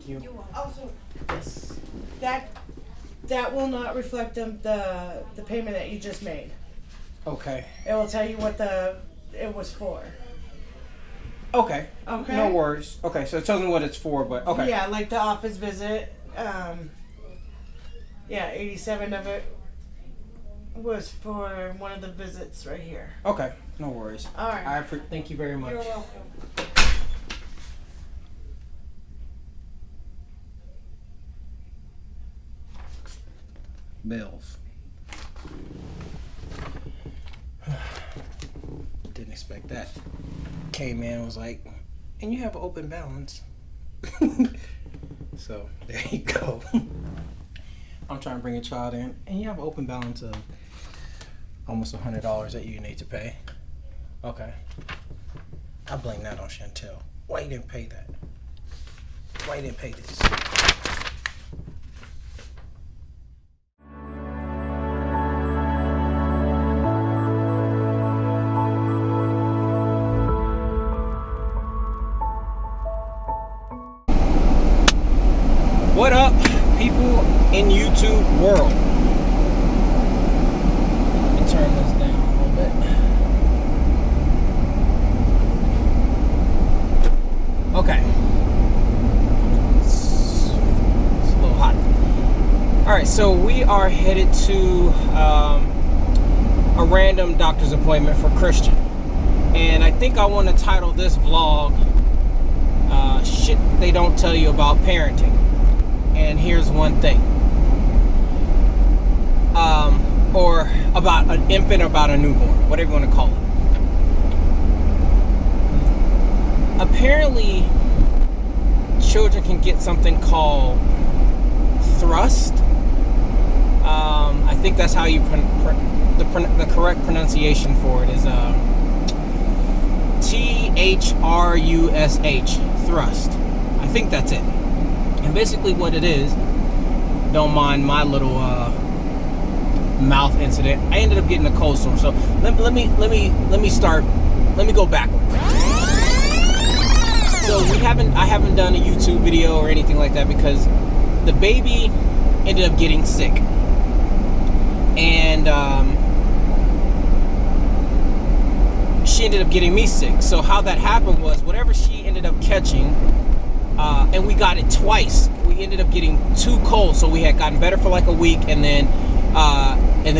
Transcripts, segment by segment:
Thank you. You're welcome. Also, Yes. that will not reflect the payment that you just made. Okay. It will tell you what it was for. Okay. Okay. No worries. Okay, so it tells me what it's for, but okay. Yeah, like the office visit. Yeah, 87 of it was for one of the visits right here. Okay. No worries. All right. Thank you very much. You're welcome. Bills. Didn't expect that. Came in, was like, and you have an open balance. So there you go. I'm trying to bring a child in, and you have an open balance of almost $100 that you need to pay. Okay. I blame that on Chantel. Why you didn't pay that? Why you didn't pay this? What up, people in YouTube world? Let me turn this down a little bit. Okay. It's a little hot. Alright, so we are headed to a random doctor's appointment for Christian. And I think I want to title this vlog, Shit They Don't Tell You About Parenting. And here's one thing. Or about an infant or about a newborn, whatever you want to call it. Apparently, children can get something called thrust. I think that's how you the correct pronunciation for it is T-H-R-U-S-H, thrust. I think that's it. And basically what it is, don't mind my little mouth incident. I ended up getting a cold sore. So let me go backwards. So I haven't done a YouTube video or anything like that because the baby ended up getting sick. And she ended up getting me sick. So how that happened was whatever she ended up catching, and we got it twice. We ended up getting two colds, so we had gotten better for like a week, and then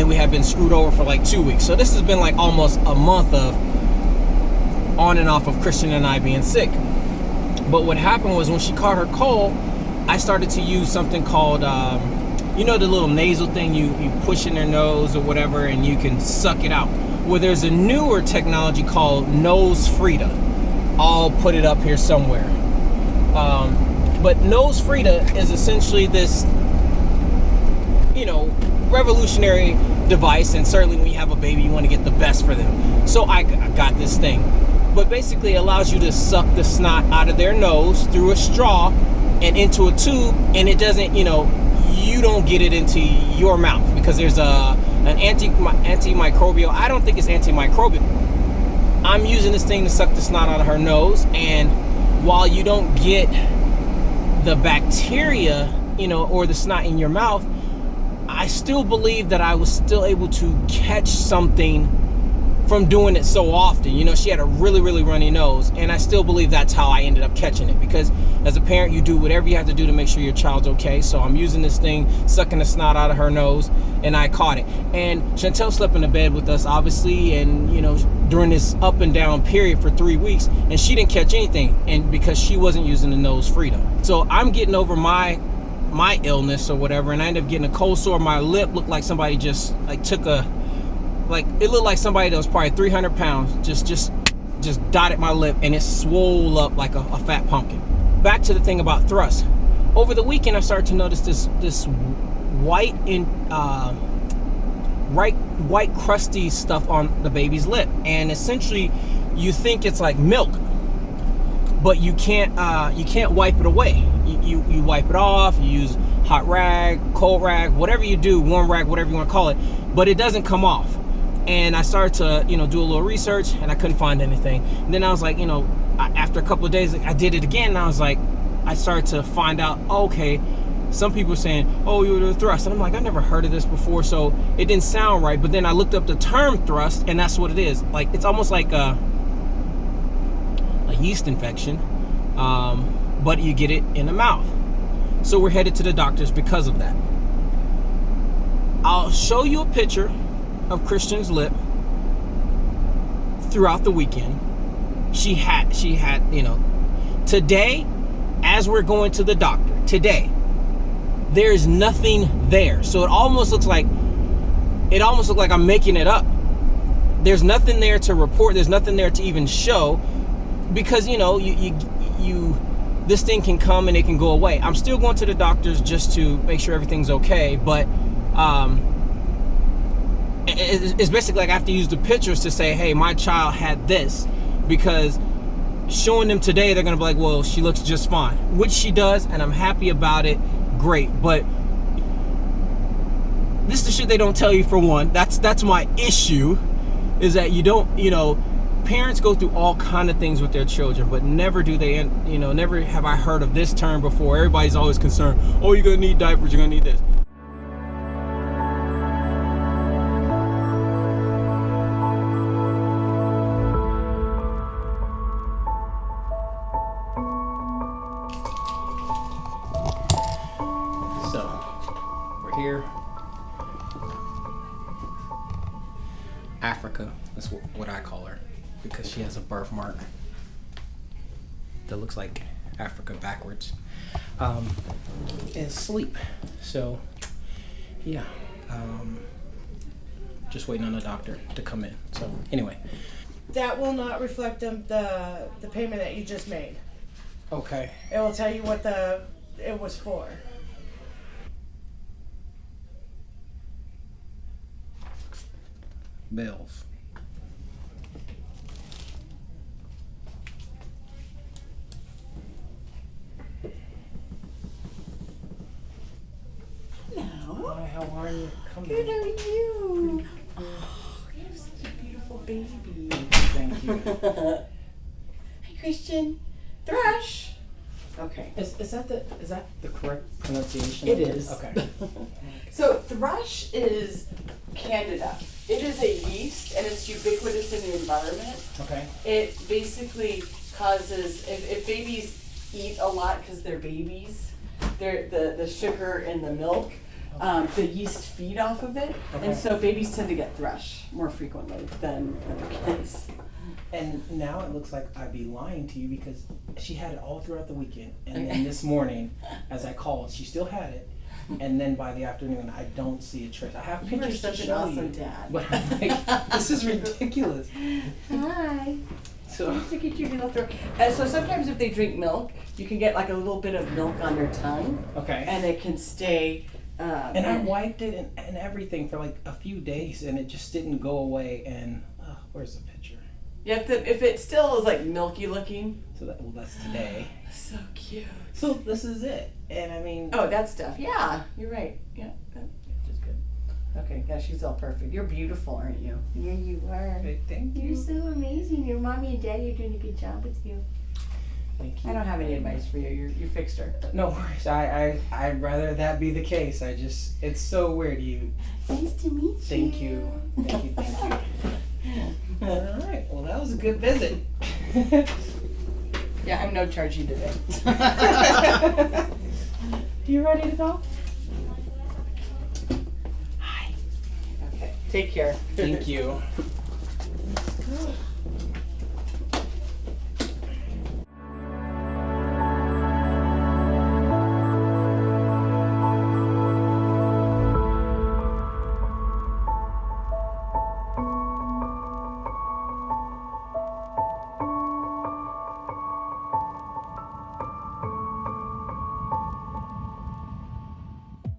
we had been screwed over for like 2 weeks. So this has been like almost a month of on and off of Christian and I being sick. But what happened was when she caught her cold, I started to use something called, you know, the little nasal thing you push in their nose or whatever, and you can suck it out. Well, there's a newer technology called nose Frida. I'll put it up here somewhere. But nose Frida is essentially this, you know, revolutionary device, and certainly when you have a baby, you want to get the best for them. So I got this thing, but basically it allows you to suck the snot out of their nose through a straw and into a tube, and it doesn't, you know, you don't get it into your mouth because there's an antimicrobial. I don't think it's antimicrobial. I'm using this thing to suck the snot out of her nose, and while you don't get the bacteria, you know, or the snot in your mouth, I still believe that I was still able to catch something from doing it so often. You know, she had a really, really runny nose, and I still believe that's how I ended up catching it, because as a parent, you do whatever you have to do to make sure your child's okay. So I'm using this thing, sucking the snot out of her nose, and I caught it. And Chantel slept in the bed with us, obviously, and, you know, during this up and down period for 3 weeks, and she didn't catch anything, and because she wasn't using the nose Frida. So I'm getting over my illness or whatever, and I ended up getting a cold sore. My lip looked like somebody just like took a, like, it looked like somebody that was probably 300 pounds just dotted my lip, and it swole up like a fat pumpkin. Back to the thing about thrust. Over the weekend, I started to notice this white white crusty stuff on the baby's lip, and essentially you think it's like milk, but you can't wipe it away. You wipe it off, you use hot rag, cold rag, whatever you do, warm rag, whatever you want to call it, but it doesn't come off. And I started to, you know, do a little research, and I couldn't find anything. And then I was like, you know, after a couple of days, I did it again, and I was like, I started to find out, okay, some people are saying, oh, you're the thrust. And I'm like, I never heard of this before, so it didn't sound right. But then I looked up the term thrust, and that's what it is. Like, it's almost like a yeast infection, but you get it in the mouth. So we're headed to the doctors because of that. I'll show you a picture of Christian's lip throughout the weekend. She had, you know, today, as we're going to the doctor, today, there's nothing there. So it almost looks like I'm making it up. There's nothing there to report. There's nothing there to even show, because, you know, you this thing can come and it can go away. I'm still going to the doctors just to make sure everything's okay, but it's basically like I have to use the pictures to say, hey, my child had this, because showing them today, they're gonna be like, well, she looks just fine, which she does, and I'm happy about it. Great. But this is the shit they don't tell you. For one, that's my issue, is that you don't, you know, parents go through all kind of things with their children, but never do they, you know, never have I heard of this term before. Everybody's always concerned, oh, you're gonna need diapers, you're gonna need this. So we're here. Africa, that's what I call her, because she has a birthmark that looks like Africa backwards, and sleep. So yeah, just waiting on the doctor to come in. So anyway, That will not reflect the payment that you just made. okay. It will tell you what it was for. Bills. Hello. Hi, how are you? Come Good, in. how are you? Oh, you have such a beautiful baby. Thank you. Hi, Christian. Thrush. Okay. Is that the correct pronunciation? It is. Okay. So thrush is Candida. It is a yeast, and it's ubiquitous in the environment. Okay. It basically causes, if babies eat a lot because they're babies, the sugar in the milk, the yeast feed off of it, Okay. and so babies tend to get thrush more frequently than other kids. And now it looks like I'd be lying to you, because she had it all throughout the weekend, and then this morning, as I called, she still had it, and then by the afternoon, I don't see a trace. I have You are pictures to such an show awesome you, dad. but I'm like, this is ridiculous. Hi. So Look at your little throat. So sometimes if they drink milk, you can get like a little bit of milk on their tongue, okay. and it can stay. And I wiped it and everything for like a few days, and it just didn't go away. And where's the picture? You have to, if it still is like milky looking. So that's today. So cute. So this is it, and I mean. Oh, that stuff. Yeah, you're right. Yeah, which is good. Okay, yeah, she's all perfect. You're beautiful, aren't you? Yeah, you are. Thank you. You're so amazing. Your mommy and daddy are doing a good job with you. Thank you. I don't have any advice for you. You fixed her. No worries. I'd rather that be the case. It's so weird. Nice to meet you. Thank you. All right. Well, that was a good visit. Yeah, I'm no charge you today. You ready to go? Hi. Okay. Take care. Thank you.